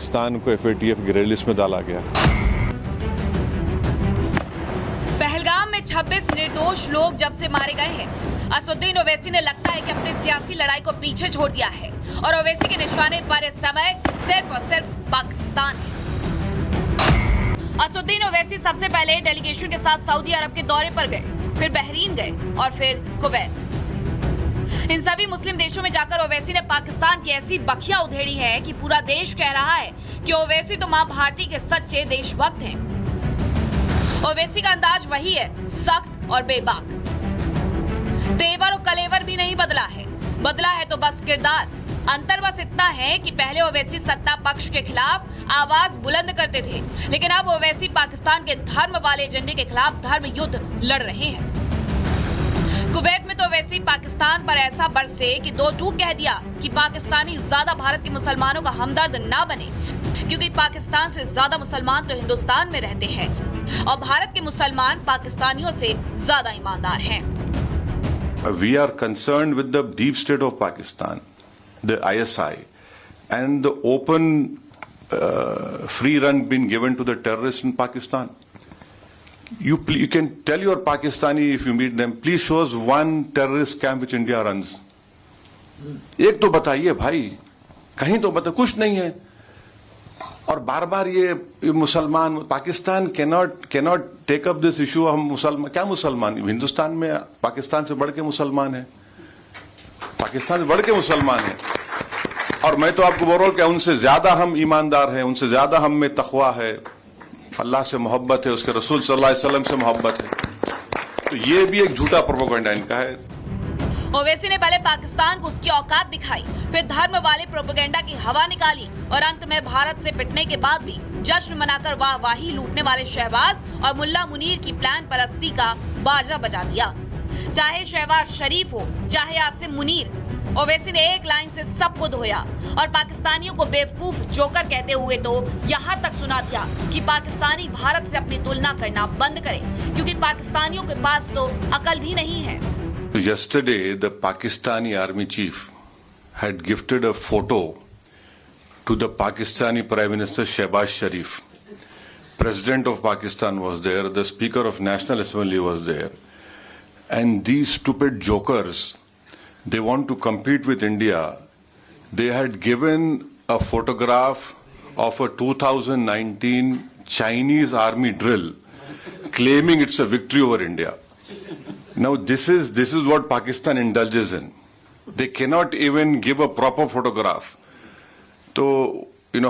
पाकिस्तान को FATF grey list में डाला गया। पहलगाम में 26 निर्दोष लोग जब से मारे गए हैं, असदुद्दीन ओवैसी ने लगता है कि अपनी सियासी लड़ाई को पीछे छोड़ दिया है और ओवैसी के निशाने पर इस समय सिर्फ और सिर्फ पाकिस्तान है। असदुद्दीन ओवैसी सबसे पहले डेलीगेशन के साथ सऊदी अरब के दौरे पर गए, फिर बहरीन गए और फिर कुवैत। इन सभी मुस्लिम देशों में जाकर ओवैसी ने पाकिस्तान की ऐसी बखिया उधेड़ी है कि पूरा देश कह रहा है कि ओवैसी तो मां भारती के सच्चे देशभक्त हैं। ओवैसी का अंदाज वही है, सख्त और बेबाक। तेवर और कलेवर भी नहीं बदला है तो बस किरदार। अंतर बस इतना है कि पहले ओवैसी सत्ता पक्ष के खिलाफ आवाज बुलंद करते थे, लेकिन अब ओवैसी पाकिस्तान के धर्म वाले एजेंडे के खिलाफ धर्म युद्ध लड़ रहे हैं। कुवैत में तो ओवैसी पाकिस्तान पर ऐसा बरसे कि दो टूक कह दिया कि पाकिस्तानी ज्यादा भारत के मुसलमानों का हमदर्द ना बने, क्योंकि पाकिस्तान से ज्यादा मुसलमान तो हिंदुस्तान में रहते हैं और भारत के मुसलमान पाकिस्तानियों से ज्यादा ईमानदार हैं। We are concerned with the deep state of Pakistan, the ISI, and the open free run being given to the terrorists in Pakistan. You can tell your Pakistani if you meet them, please show us one terrorist camp which India runs. एक तो बताइए भाई, कहीं तो बता, कुछ नहीं है। और बार बार ये मुसलमान, Pakistan cannot take up this issue। हम मुसलमान, क्या मुसलमान, हिंदुस्तान में पाकिस्तान से बढ़ के मुसलमान है, पाकिस्तान से बढ़ के मुसलमान है। और मैं तो आपको बोल रहा हूं कि उनसे ज्यादा हम ईमानदार हैं, उनसे ज्यादा हम में तकवा है, अल्लाह से मोहब्बत है, उसके रसूल सल्लल्लाहु अलैहि वसल्लम से मोहब्बत है। तो ये भी एक झूठा प्रोपेगेंडा इनका है। ओवैसी ने पहले पाकिस्तान को उसकी औकात दिखाई, फिर धर्म वाले प्रोपेगेंडा की हवा निकाली और अंत में भारत से पिटने के बाद भी जश्न मनाकर वाहवाही लूटने वाले शहबाज और मुल्ला मुनीर की प्लान परस्ती का बाजा बजा दिया। चाहे शहबाज शरीफ हो, चाहे आसिम मुनीर, ओवैसी ने एक लाइन से सबको धोया और पाकिस्तानियों को बेवकूफ जोकर कहते हुए तो यहाँ तक सुना दिया कि पाकिस्तानी भारत से अपनी तुलना करना बंद करें, क्योंकि पाकिस्तानियों के पास तो अकल भी नहीं है। Yesterday, the Pakistani army chief had gifted a photo to the Pakistani Prime Minister Shehbaz Sharif. President of Pakistan was there, the Speaker of National Assembly was there. And these stupid jokers, they want to compete with India. They had given a photograph of a 2019 Chinese army drill, claiming it's a victory over India. Now this is what Pakistan indulges in. They cannot even give a proper photograph. तो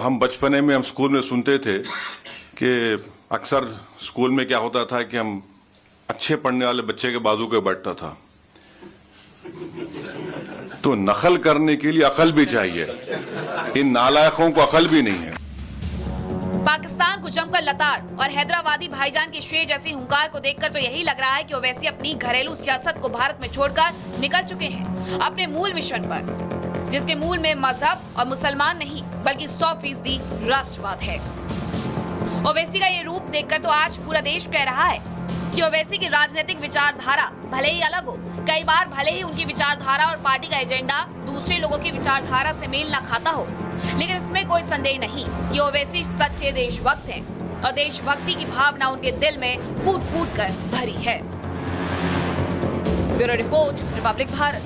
हम बचपने में हम school में सुनते थे कि अक्सर स्कूल में क्या होता था कि हम अच्छे पढ़ने वाले बच्चे के बाजू पे बैठता था। तो नकल करने के लिए अकल भी चाहिए, इन नालायकों को अकल भी नहीं है। पाकिस्तान को जमकर लताड़ और हैदराबादी भाईजान के शेर जैसी हुंकार को देखकर तो यही लग रहा है कि ओवैसी अपनी घरेलू सियासत को भारत में छोड़कर निकल चुके हैं अपने मूल मिशन पर, जिसके मूल में मजहब और मुसलमान नहीं बल्कि 100% राष्ट्रवाद है। ओवैसी का ये रूप देखकर तो आज पूरा देश कह रहा है कि ओवैसी की राजनीतिक विचारधारा भले ही अलग हो, कई बार भले ही उनकी विचारधारा और पार्टी का एजेंडा दूसरे लोगों की विचारधारा से मेल न खाता हो, लेकिन इसमें कोई संदेह नहीं कि ओवैसी सच्चे देशभक्त हैं और देशभक्ति की भावना उनके दिल में कूट कूट कर भरी है। Bureau report, Republic Bharat.